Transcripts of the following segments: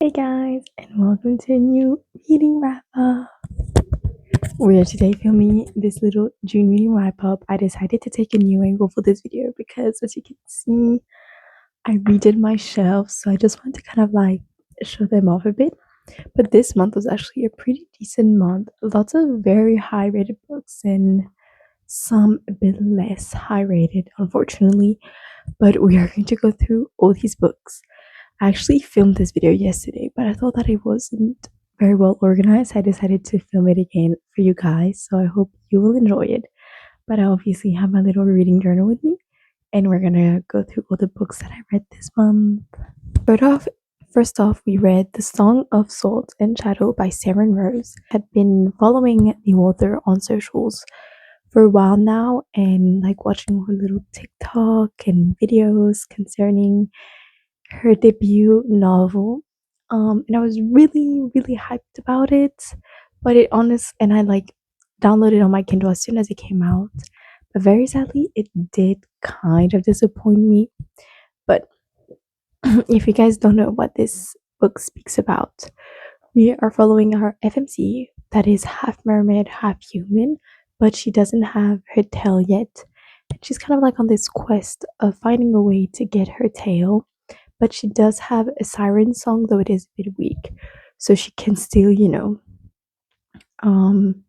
Hey guys, and welcome to a new reading wrap up. We are today filming this little June reading wrap up. I decided to take a new angle for this video because, as you can see, I redid my shelves, so I just want to kind of like show them off a bit. But this month was actually a pretty decent month. Lots of very high rated books and some a bit less high rated, unfortunately. But we are going to go through all these books. I actually filmed this video yesterday, but I thought that it wasn't very well organized. I decided to film it again for you guys, so I hope you will enjoy it. But I obviously have my little reading journal with me, and we're gonna go through all the books that I read this month. First off, we read The Song of Salt and Shadow by Saren Rose. I had been following the author on socials for a while now and like watching her little TikTok and videos concerning her debut novel. And I was really hyped about it. But and I like downloaded on my Kindle as soon as it came out. But very sadly, it did kind of disappoint me. But if you guys don't know what this book speaks about, we are following our FMC that is half mermaid, half human, but she doesn't have her tail yet. And she's kind of like on this quest of finding a way to get her tail, but she does have a siren song, though it is a bit weak, so she can still um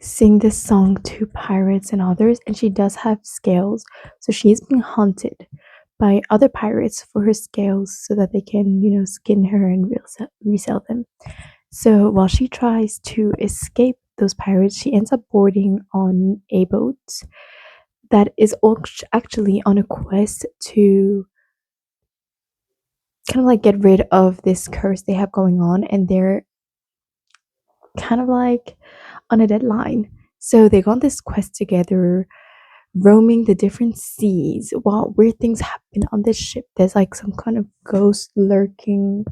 sing this song to pirates and others. And she does have scales, so she's being hunted by other pirates for her scales so that they can skin her and resell them. So while she tries to escape those pirates, she ends up boarding on a boat that is actually on a quest to kind of like get rid of this curse they have going on, and they're kind of like on a deadline. So they go on this quest together, roaming the different seas while weird things happen on this ship. There's like some kind of ghost lurking.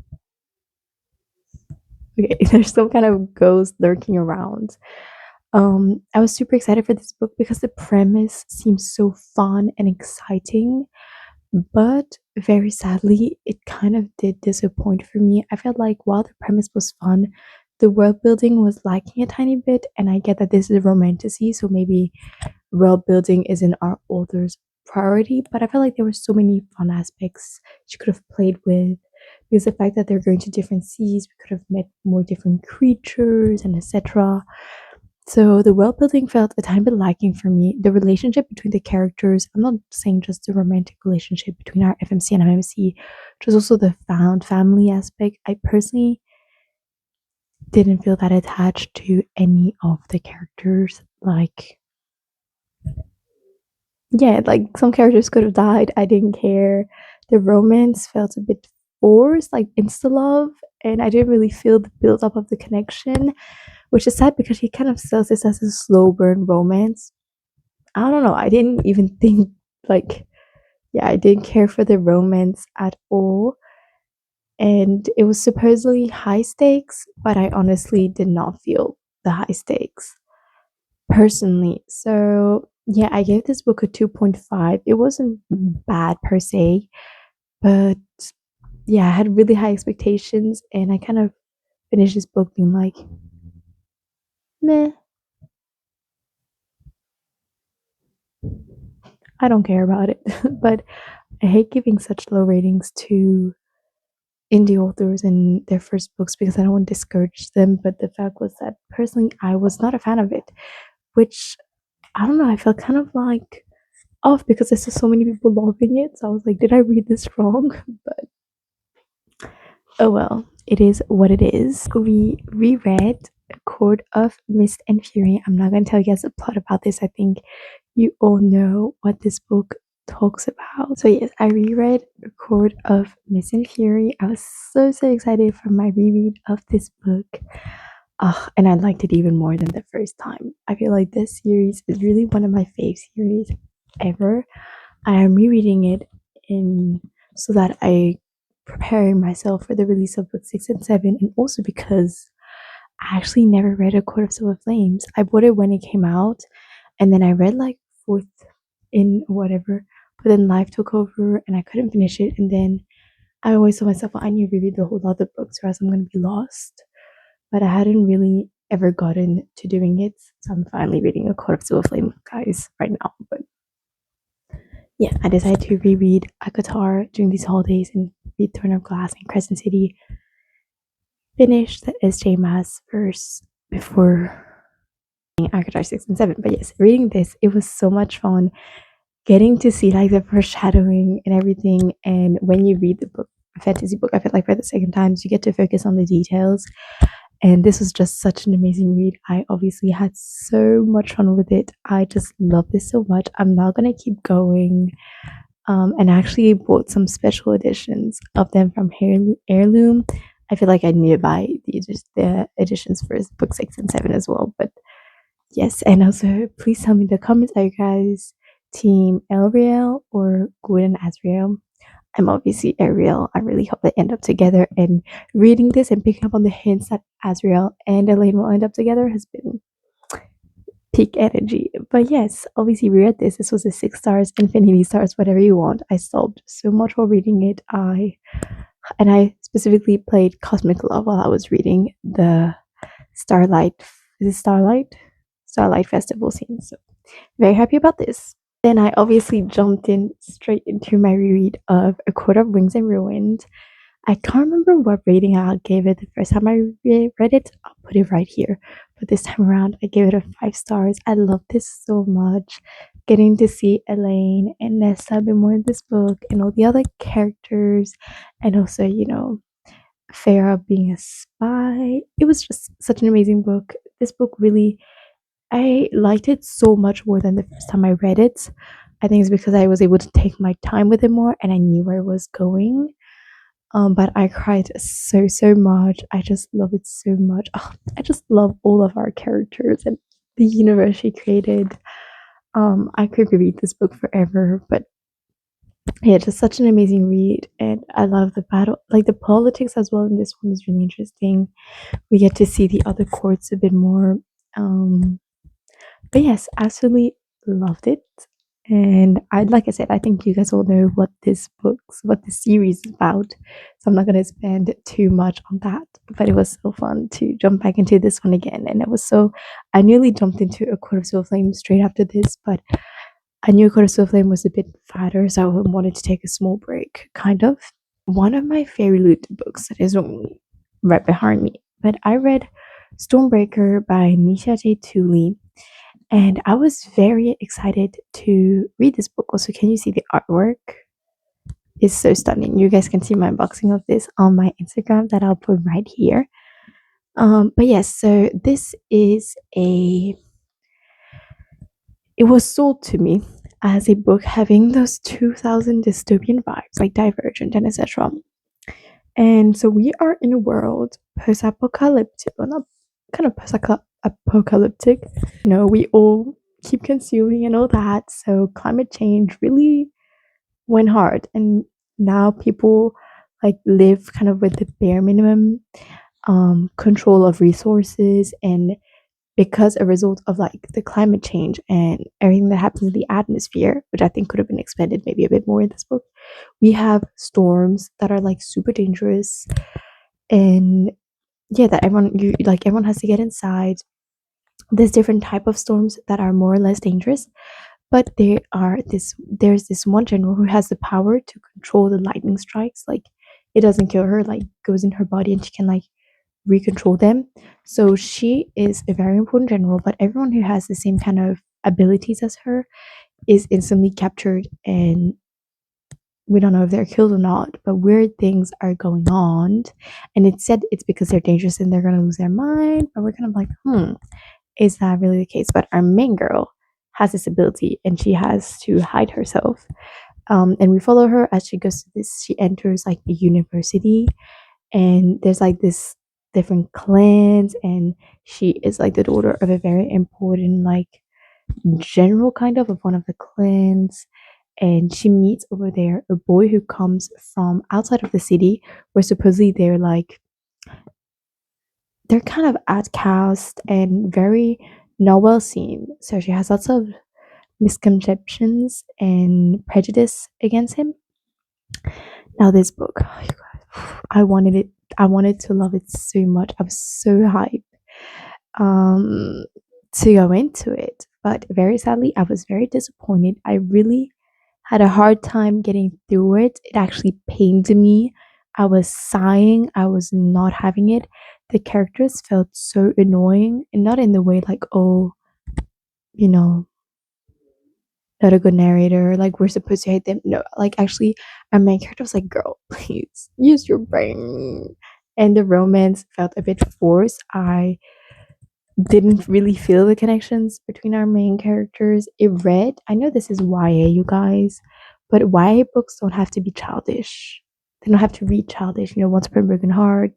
Okay, there's some kind of ghost lurking around. I was super excited for this book because the premise seems so fun and exciting, but very sadly, it kind of did disappoint for me. I felt like while the premise was fun, the world building was lacking a tiny bit, and I get that this is a romantasy, so maybe world building isn't our author's priority, but I felt like there were so many fun aspects she could have played with. Because the fact that they're going to different seas, we could have met more different creatures and etc. So the world building felt a tiny bit lacking for me. The relationship between the characters, I'm not saying just the romantic relationship between our FMC and MMC, just also the found family aspect. I personally didn't feel that attached to any of the characters. Like, yeah, like some characters could have died. I didn't care. The romance felt a bit forced, like insta love, and I didn't really feel the build up of the connection, which is sad because he kind of sells this as a slow burn romance. I don't know. I didn't even think like, yeah, I didn't care for the romance at all. And it was supposedly high stakes, but I honestly did not feel the high stakes personally. So, yeah, I gave this book a 2.5. It wasn't bad per se, but yeah, I had really high expectations, and I kind of finished this book being like, meh, I don't care about it. But I hate giving such low ratings to indie authors and their first books because I don't want to discourage them. But the fact was that personally, I was not a fan of it, which I don't know. I felt kind of like off because there's just so many people loving it. So I was like, did I read this wrong? But oh well, it is what it is. We reread Court of Mist and Fury. I'm not going to tell you guys the plot about this. I think you all know what this book talks about. So yes, I reread Court of Mist and Fury. I was so excited for my reread of this book. And I liked it even more than the first time. I feel like this series is really one of my fave series ever. I am rereading it in so that I preparing myself for the release of book 6 and 7, and also because I actually never read A Court of Silver Flames. I bought it when it came out, and then I read like fourth in whatever, but then life took over and I couldn't finish it. And then I always told myself, well, I need to reread the whole other books or else I'm going to be lost. But I hadn't really ever gotten to doing it. So I'm finally reading A Court of Silver Flame, guys, right now. But yeah, I decided to reread acotar during these holidays and read Throne of Glass and Crescent City. Finish the SJ Mass verse before acotar 6 and 7. But yes, reading this, it was so much fun getting to see like the foreshadowing and everything. And when you read the book, a fantasy book, I feel like for the second time, you get to focus on the details. And this was just such an amazing read. I obviously had so much fun with it. I just love this so much. I'm now gonna keep going. And I actually bought some special editions of them from Heirloom. I feel like I need to buy the editions for book 6 and 7 as well. But yes, and also please tell me in the comments, are you guys team Elriel or Gwen and Azriel? I'm obviously Ariel. I really hope they end up together. And reading this and picking up on the hints that Azriel and Helene will end up together has been peak energy. But yes, obviously we read this. This was a 6 stars, infinity stars, whatever you want. I sobbed so much while reading it. I specifically played Cosmic Love while I was reading the Starlight. Is it Starlight? Starlight Festival scene. So very happy about this. Then I obviously jumped in straight into my reread of A Court of Wings and Ruins. I can't remember what rating I gave it the first time I read it. I'll put it right here. But this time around, I gave it a 5 stars. I love this so much. Getting to see Elaine and Nessa a bit more in this book and all the other characters, and also, Farah being a spy. It was just such an amazing book. This book really, I liked it so much more than the first time I read it. I think it's because I was able to take my time with it more and I knew where it was going. But I cried so much. I just love it so much. Oh, I just love all of our characters and the universe she created. I could read this book forever, but yeah, just such an amazing read, and I love the battle, like the politics as well. In this one is really interesting. We get to see the other courts a bit more. Um, but yes, absolutely loved it. And like I said, I think you guys all know what this series is about. So I'm not going to spend too much on that. But it was so fun to jump back into this one again. And I nearly jumped into A Court of Silver Flame straight after this, but I knew A Court of Silver Flame was a bit fatter, so I wanted to take a small break, kind of. One of my favorite books that is right behind me, but I read Stormbreaker by Nisha J. Tooley, and I was very excited to read this book. Also, can you see the artwork? It's so stunning. You guys can see my unboxing of this on my Instagram that I'll put right here. But yes, so this is it was sold to me as a book having those 2000 dystopian vibes like Divergent and etc. And so we are in a world post-apocalyptic, well, not kind of post-apocalyptic. We all keep consuming and all that. So climate change really went hard, and now people like live kind of with the bare minimum control of resources, and because a result of like the climate change and everything that happens in the atmosphere, which I think could have been expanded maybe a bit more in this book, we have storms that are like super dangerous, and yeah, that everyone has to get inside. There's different type of storms that are more or less dangerous, but there's this one general who has the power to control the lightning strikes. Like it doesn't kill her, like goes in her body and she can like recontrol them. So she is a very important general, but everyone who has the same kind of abilities as her is instantly captured, and we don't know if they're killed or not, but weird things are going on. And it's said it's because they're dangerous and they're gonna lose their mind, but we're kind of like, is that really the case? But our main girl has this ability and she has to hide herself. And we follow her as she goes to she enters like the university, and there's like this different clans, and she is like the daughter of a very important like general kind of one of the clans. And she meets over there a boy who comes from outside of the city, where supposedly they're kind of outcast and very not well seen. So she has lots of misconceptions and prejudice against him. Now this book, oh, you guys, I wanted to love it so much. I was so hyped to go into it, but very sadly I was very disappointed. I really had a hard time getting through it. It actually pained me. I was sighing. I was not having it. The characters felt so annoying, and not in the way like, oh, you know, not a good narrator, like we're supposed to hate them. No, like actually our main character was like, girl, please use your brain. And the romance felt a bit forced. I didn't really feel the connections between our main characters. I know this is YA, you guys, but YA books don't have to be childish. They don't have to read childish. You know, Once Upon a Broken Heart,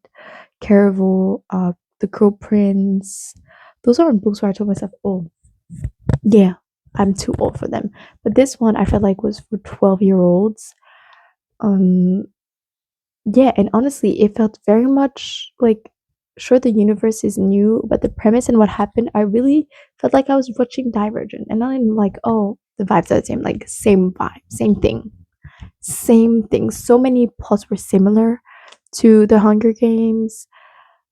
Caraval, The Cruel Prince. Those aren't books where I told myself, oh, yeah, I'm too old for them. But this one I felt like was for 12-year-olds. Um, yeah, and honestly, it felt very much like, sure, the universe is new, but the premise and what happened, I really felt like I was watching Divergent, and not in like, oh, the vibes are the same, like same vibe, same thing, same thing. So many plots were similar to the Hunger Games.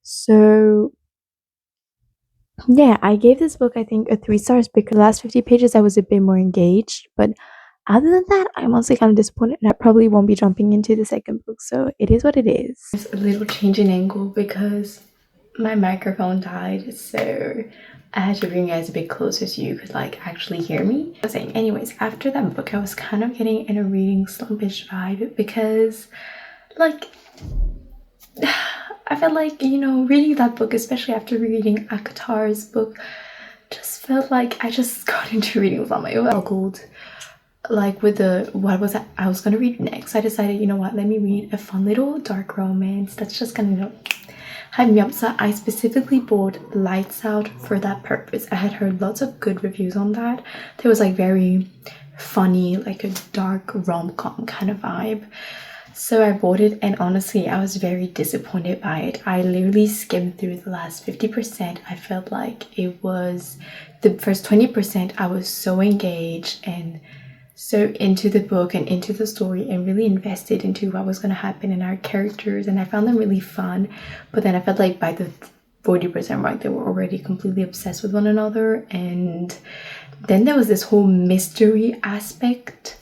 So yeah, I gave this book I think a 3 stars because the last 50 pages I was a bit more engaged, but other than that, I'm honestly kind of disappointed. I probably won't be jumping into the second book, so it is what it is. There's a little change in angle because my microphone died, so I had to bring you guys a bit closer so you could like actually hear me. I was saying, anyways, after that book, I was kind of getting in a reading slumpish vibe because, like, I felt like, you know, reading that book, especially after reading Akatar's book, just felt like I just got into reading slump. I struggled like with the what was I was gonna read next. I decided, you know what, let me read a fun little dark romance that's just gonna, you know, hype me up. So I specifically bought Lights Out for that purpose. I had heard lots of good reviews on that. There was like very funny, like a dark rom-com kind of vibe. So I bought it, and honestly I was very disappointed by it. I literally skimmed through the last 50%. I felt like it was the first 20%. I was so engaged and so into the book and into the story and really invested into what was going to happen in our characters, and I found them really fun. But then I felt like by the 40% mark they were already completely obsessed with one another, and then there was this whole mystery aspect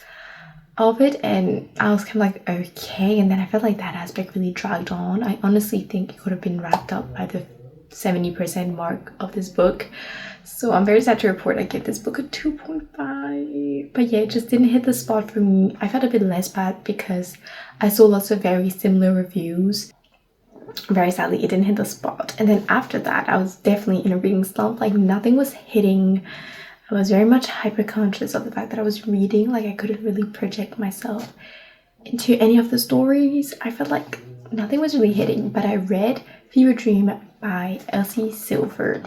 of it, and I was kind of like, okay. And then I felt like that aspect really dragged on. I honestly think it could have been wrapped up by the 70% mark of this book. So I'm very sad to report I give this book a 2.5. But yeah, it just didn't hit the spot for me. I felt a bit less bad because I saw lots of very similar reviews. Very sadly, it didn't hit the spot. And then after that, I was definitely in a reading slump. Like nothing was hitting. I was very much hyper conscious of the fact that I was reading. Like I couldn't really project myself into any of the stories. I felt like nothing was really hitting, but I read Fever Dream by Elsie Silver.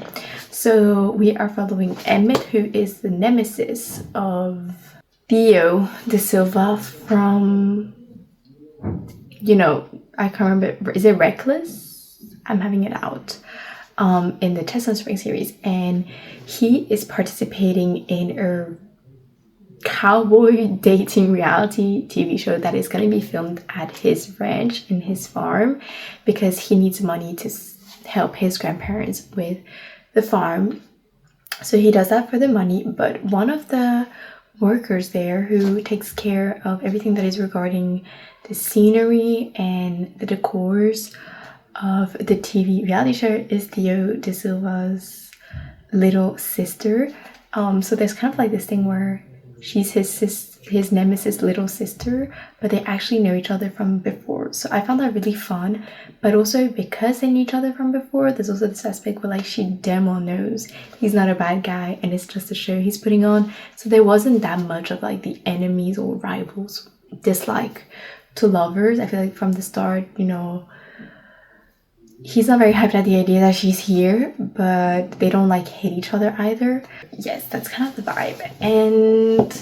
So we are following Emmett, who is the nemesis of Theo De Silva from, you know, I can't remember, is it Reckless? I'm having it out. In the Chestnut Spring series, and he is participating in a cowboy dating reality TV show that is going to be filmed at his ranch in his farm because he needs money to help his grandparents with the farm. So he does that for the money, but one of the workers there who takes care of everything that is regarding the scenery and the decors of the TV reality show is Theo De Silva's little sister. So there's kind of like this thing where she's his nemesis little sister, but they actually know each other from before. So I found that really fun, but also because they knew each other from before, there's also this aspect where like she damn well knows he's not a bad guy and it's just a show he's putting on. So there wasn't that much of like the enemies or rivals dislike to lovers. I feel like from the start, you know, he's not very hyped at the idea that she's here, but they don't like hate each other either. Yes, that's kind of the vibe. And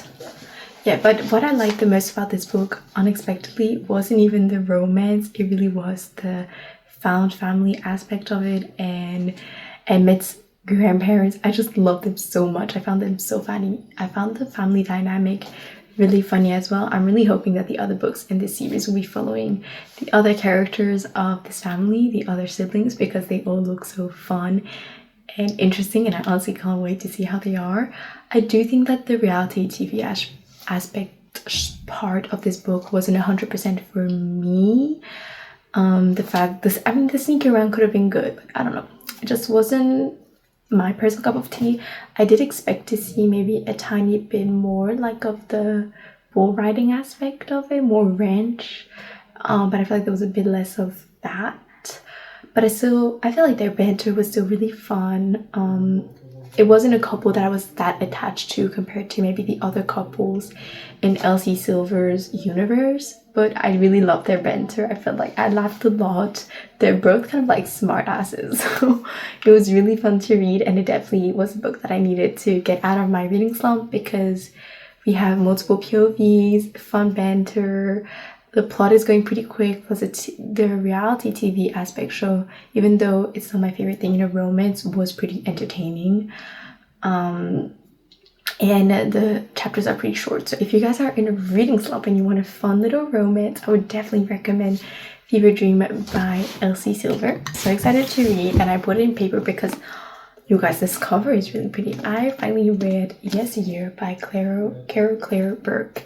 yeah, but what I liked the most about this book, unexpectedly, wasn't even the romance. It really was the found family aspect of it and Emmett's grandparents. I just loved them so much. I found them so funny. I found the family dynamic really funny as well. I'm really hoping that the other books in this series will be following the other characters of this family, the other siblings, because they all look so fun and interesting, and I honestly can't wait to see how they are. I do think that the reality TV aspect part of this book wasn't 100% for me. The sneak around could have been good, but I don't know. It just wasn't my personal cup of tea. I did expect to see maybe a tiny bit more like of the bull riding aspect of it, more ranch, but I feel like there was a bit less of that. But I feel like their banter was still really fun. It wasn't a couple that I was that attached to compared to maybe the other couples in Elsie Silver's universe, but I really loved their banter. I felt like I laughed a lot. They're both kind of like smart asses, so it was really fun to read, and it definitely was a book that I needed to get out of my reading slump because we have multiple POVs, fun banter, the plot is going pretty quick, plus the reality TV aspect show, even though it's not my favorite thing, romance was pretty entertaining. And the chapters are pretty short, so if you guys are in a reading slump and you want a fun little romance, I would definitely recommend Fever Dream by Elsie Silver. So excited to read, and I put it in paper because you guys, this cover is really pretty. I finally read Yes Year by Carol Claire Burke.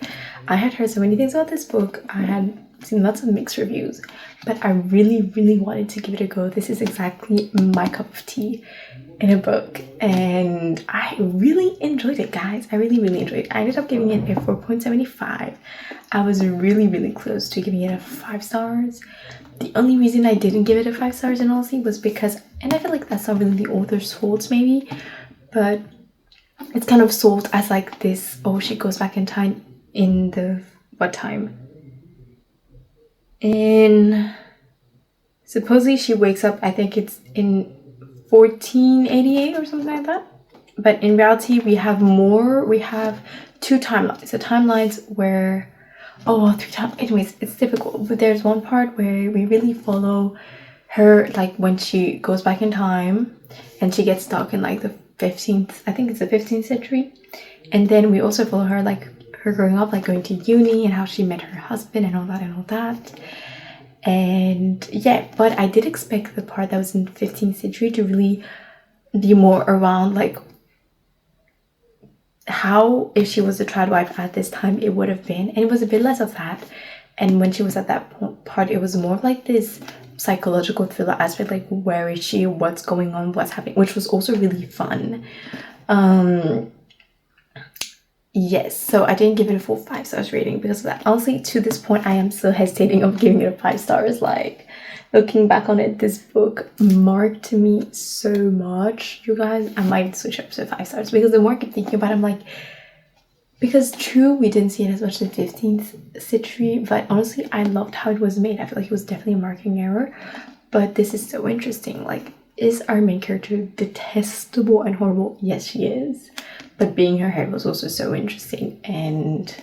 I had heard so many things about this book. I had seen lots of mixed reviews, but I really wanted to give it a go. This is exactly my cup of tea in a book, and I really enjoyed it, guys. I really enjoyed it. I ended up giving it a 4.75. I was really close to giving it a 5 stars. The only reason I didn't give it a 5 stars in Aussie was because, and I feel like that's not really the author's fault maybe, but it's kind of sold as like this, oh, she goes back in time in the, what time? In, supposedly she wakes up, I think it's in 1488 or something like that. But in reality, we have 2 timelines. The timelines where, oh, 3 times, anyways, it's difficult. But there's one part where we really follow her, like when she goes back in time and she gets stuck in like the 15th, I think it's the 15th century. And then we also follow her, like her growing up, like going to uni and how she met her husband and all that. And yeah, but I did expect the part that was in 15th century to really be more around like how, if she was a trad wife at this time, it would have been, and it was a bit less of that. And when she was at that part, it was more of like this psychological thriller aspect, like where is she, what's going on, what's happening, which was also really fun. Yes, so I didn't give it a full 5 stars rating because of that. Honestly, to this point, I am still hesitating of giving it a 5 stars. Like, looking back on it, this book marked me so much, you guys. I might switch up to 5 stars because the more I keep thinking about it, I'm like, because true, we didn't see it as much in the 15th century, but honestly, I loved how it was made. I feel like it was definitely a marking error, but this is so interesting. Like, is our main character detestable and horrible? Yes, she is. But being her head was also so interesting, and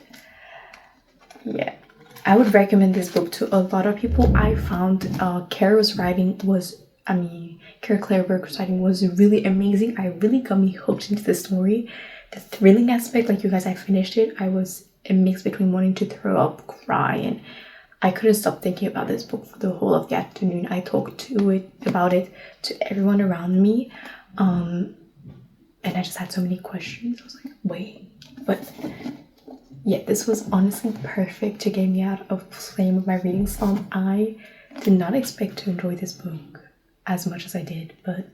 yeah, I would recommend this book to a lot of people. I found Carol's writing was, Carol Claire Burke's writing was really amazing. I really got me hooked into the story. The thrilling aspect, like you guys, I finished it. I was a mix between wanting to throw up, cry, and I couldn't stop thinking about this book for the whole of the afternoon. I talked about it to everyone around me. And I just had so many questions. I was like, wait, but yeah, this was honestly perfect to get me out of flame of my reading slump. I did not expect to enjoy this book as much as I did, but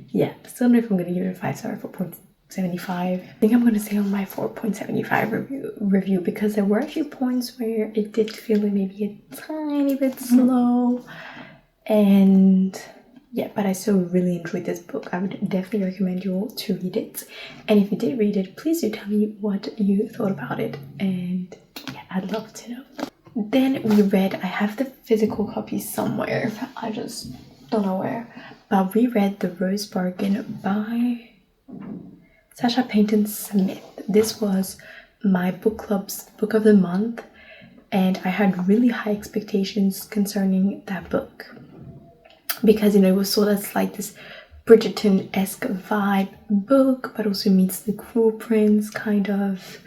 yeah, I still don't know if I'm going to give it a 5 star, 4.75. I think I'm going to stay on my 4.75 review because there were a few points where it did feel like maybe a tiny bit slow, and yeah, but I still really enjoyed this book. I would definitely recommend you all to read it. And if you did read it, please do tell me what you thought about it. And yeah, I'd love to know. Then we read, I have the physical copy somewhere. I just don't know where. But we read The Rose Bargain by Sasha Payton Smith. This was my book club's book of the month. And I had really high expectations concerning that book, because it was sort of like this Bridgerton-esque vibe book, but also meets The Cruel Prince kind of.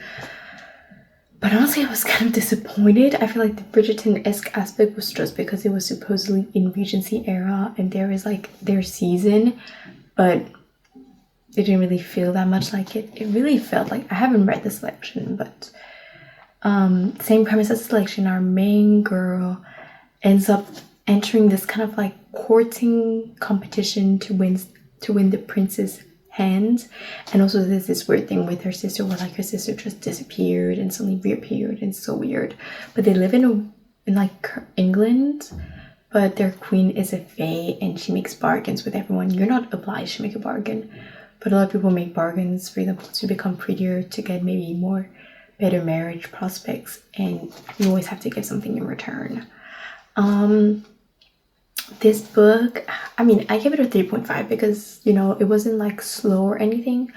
But honestly, I was kind of disappointed. I feel like the Bridgerton-esque aspect was just because it was supposedly in Regency era and there is like their season, but it didn't really feel that much like it. It really felt like, I haven't read the selection, but same premise as selection. Our main girl ends up entering this kind of like courting competition to win the prince's hand. And also there's this weird thing with her sister where like her sister just disappeared and suddenly reappeared, and it's so weird. But they live in like England, but their queen is a fae and she makes bargains with everyone. You're not obliged to make a bargain, but a lot of people make bargains, for example, to become prettier, to get maybe more better marriage prospects, and you always have to give something in return. This book, I mean, I gave it a 3.5 because, you know, it wasn't like slow or anything,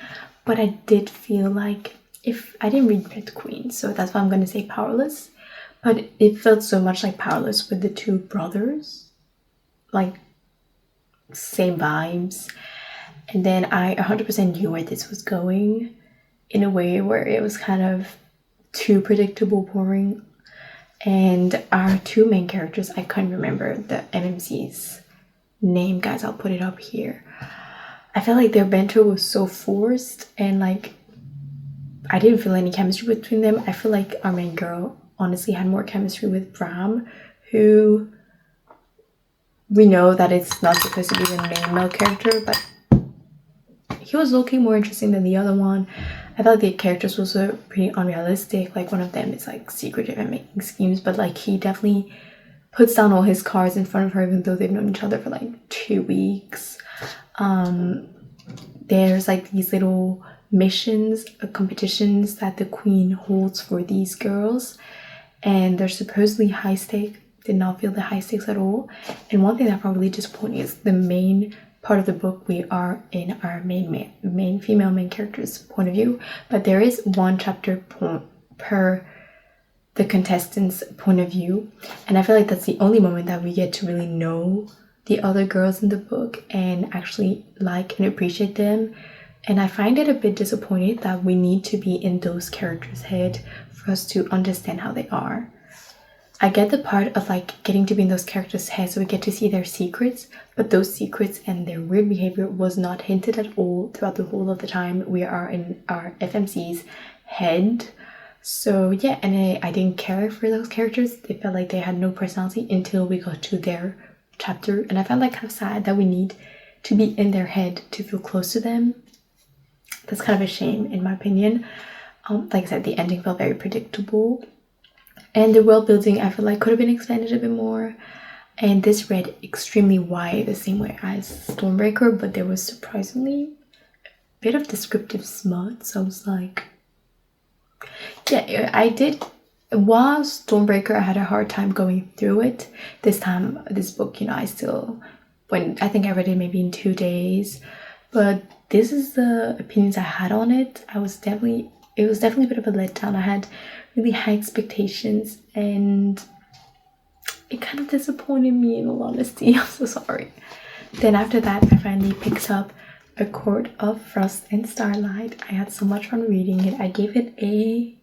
but I did feel like, if I didn't read Red Queen, so that's why I'm going to say Powerless, but it felt so much like Powerless with the two brothers, like same vibes. And then I 100% knew where this was going, in a way where it was kind of too predictable, boring. And our two main characters, I can't remember the MMC's name, guys, I'll put it up here. I felt like their banter was so forced, and like I didn't feel any chemistry between them. I feel like our main girl honestly had more chemistry with Bram, who we know that it's not supposed to be the main male character, but he was looking more interesting than the other one. I thought the characters was pretty unrealistic. Like one of them is like secretive and making schemes, but like he definitely puts down all his cards in front of her, even though they've known each other for like 2 weeks. There's like these little missions, competitions that the queen holds for these girls, and they're supposedly high stakes. Did not feel the high stakes at all. And one thing that probably disappointed is the main part of the book, we are in our main female main character's point of view, but there is one chapter per the contestant's point of view, and I feel like that's the only moment that we get to really know the other girls in the book and actually like and appreciate them. And I find it a bit disappointed that we need to be in those characters' head for us to understand how they are. I get the part of like getting to be in those characters' heads so we get to see their secrets, but those secrets and their weird behavior was not hinted at all throughout the whole of the time we are in our FMC's head. So yeah, and I didn't care for those characters. They felt like they had no personality until we got to their chapter, and I found that kind of sad that we need to be in their head to feel close to them. That's kind of a shame in my opinion. Like I said, the ending felt very predictable. And the world building, I feel like, could have been expanded a bit more. And this read extremely wide, the same way as Stormbreaker, but there was surprisingly a bit of descriptive smut. So I was like, yeah, I did. While Stormbreaker, I had a hard time going through it. This time, this book, you know, I think I read it maybe in 2 days. But this is the opinions I had on it. It was definitely a bit of a letdown. I had really high expectations and it kind of disappointed me, in all honesty. I'm so sorry. Then after that, I finally picked up A Court of Frost and Starlight. I had so much fun reading it. I gave it a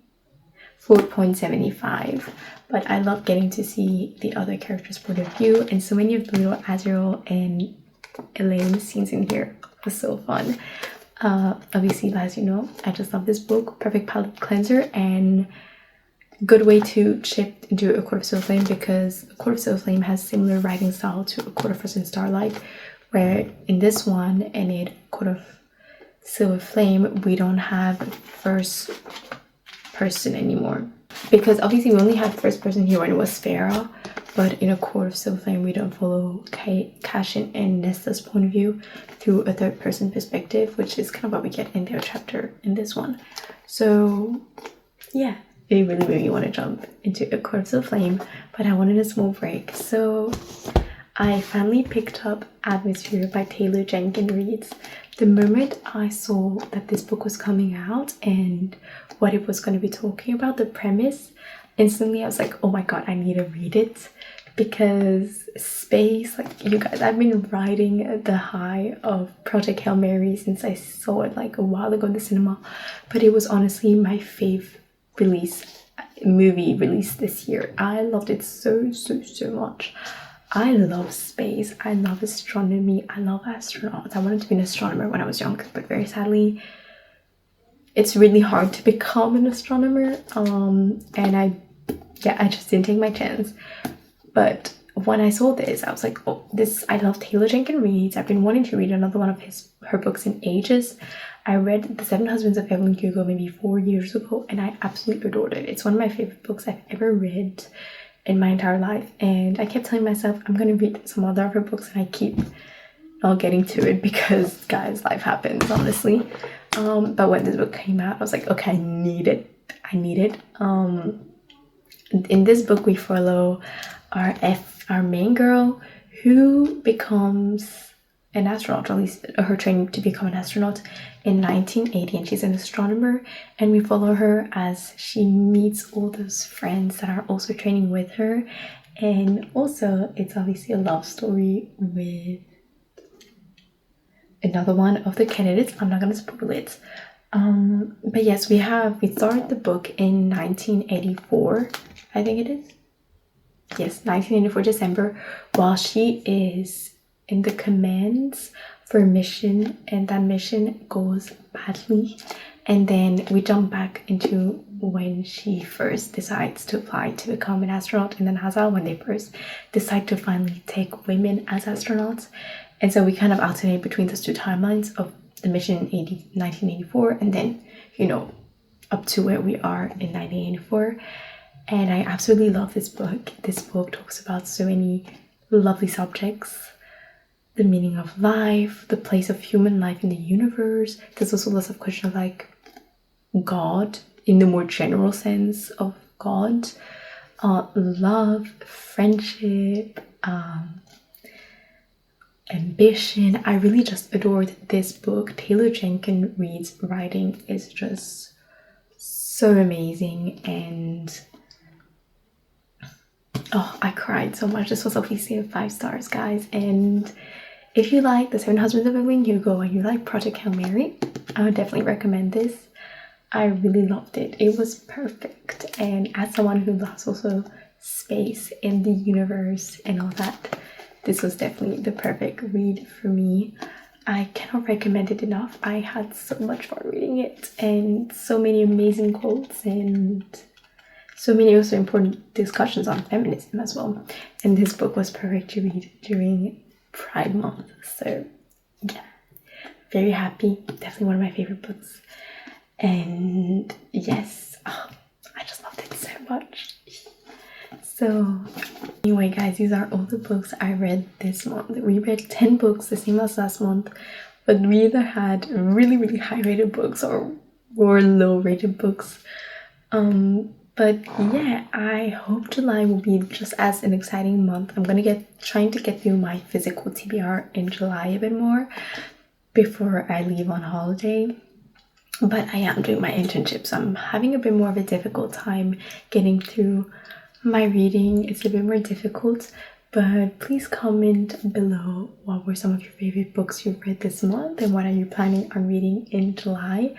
4.75, but I love getting to see the other characters' point of view, and so many of the little Azrael and Helene scenes in here was so fun. Obviously, as you know, I just love this book. Perfect palette cleanser and good way to chip into A Court of Silver Flame, because A Court of Silver Flame has similar writing style to A Court of Frost and Starlight, where in this one and in A Court of Silver Flame we don't have first person anymore, because obviously we only had first person here when it was Farah, but in A Court of Silver Flame we don't follow Cashin and Nesta's point of view through a third person perspective, which is kind of what we get in their chapter in this one. So yeah, I really, really want to jump into A Court of Silver Flame, but I wanted a small break. So I finally picked up Atmosphere by Taylor Jenkins Reid. The moment I saw that this book was coming out and what it was going to be talking about, the premise, instantly I was like, oh my god, I need to read it. Because space, like you guys, I've been riding the high of Project Hail Mary since I saw it like a while ago in the cinema, but it was honestly my fave release movie released this year. I loved it so much. I love space, I love astronomy, I love astronauts. I wanted to be an astronomer when I was younger, but very sadly it's really hard to become an astronomer, and I just didn't take my chance. But when I saw this, I was like, oh, this, I love Taylor Jenkins Reid. I've been wanting to read another one of her books in ages. I read The Seven Husbands of Evelyn Hugo maybe 4 years ago, and I absolutely adored it. It's one of my favorite books I've ever read in my entire life, and I kept telling myself I'm gonna read some other of her books, and I keep not getting to it because, guys, life happens, honestly. But when this book came out, I was like, okay, I need it. In this book we follow our main girl, who becomes an astronaut, or at least her training to become an astronaut in 1980, and she's an astronomer, and we follow her as she meets all those friends that are also training with her. And also it's obviously a love story with another one of the candidates. I'm not gonna spoil it, but yes, we started the book in 1984, I think it is. Yes, 1984 December, while she is in the commands for a mission, and that mission goes badly. And then we jump back into when she first decides to apply to become an astronaut in the NASA, when they first decide to finally take women as astronauts. And so we kind of alternate between those two timelines of the mission in 1984 and then, you know, up to where we are in 1984. And I absolutely love this book. This book talks about so many lovely subjects: the meaning of life, the place of human life in the universe. There's also lots of questions of like God in the more general sense of God, love, friendship, ambition. I really just adored this book. Taylor Jenkins Reid's writing is just so amazing, and oh, I cried so much. This was obviously a 5 stars, guys. And if you like The Seven Husbands of Evelyn Hugo and you like Project Hail Mary, I would definitely recommend this. I really loved it. It was perfect. And as someone who loves also space and the universe and all that, this was definitely the perfect read for me. I cannot recommend it enough. I had so much fun reading it, and so many amazing quotes, and so many also important discussions on feminism as well. And this book was perfect to read during Pride Month. So yeah, very happy. Definitely one of my favorite books. And yes, I just loved it so much. So anyway, guys, these are all the books I read this month. We read 10 books, the same as last month, but we either had really high rated books or low rated books. But yeah, I hope July will be just as an exciting month. I'm trying to get through my physical TBR in July a bit more before I leave on holiday. But I am doing my internship, so I'm having a bit more of a difficult time getting through my reading. It's a bit more difficult, but please comment below what were some of your favorite books you've read this month, and what are you planning on reading in July.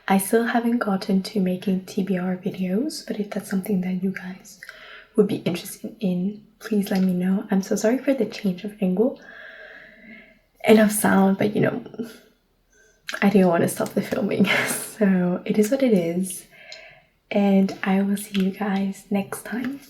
I still haven't gotten to making TBR videos, but if that's something that you guys would be interested in, please let me know. I'm so sorry for the change of angle and of sound, but you know, I didn't want to stop the filming, so it is what it is, and I will see you guys next time.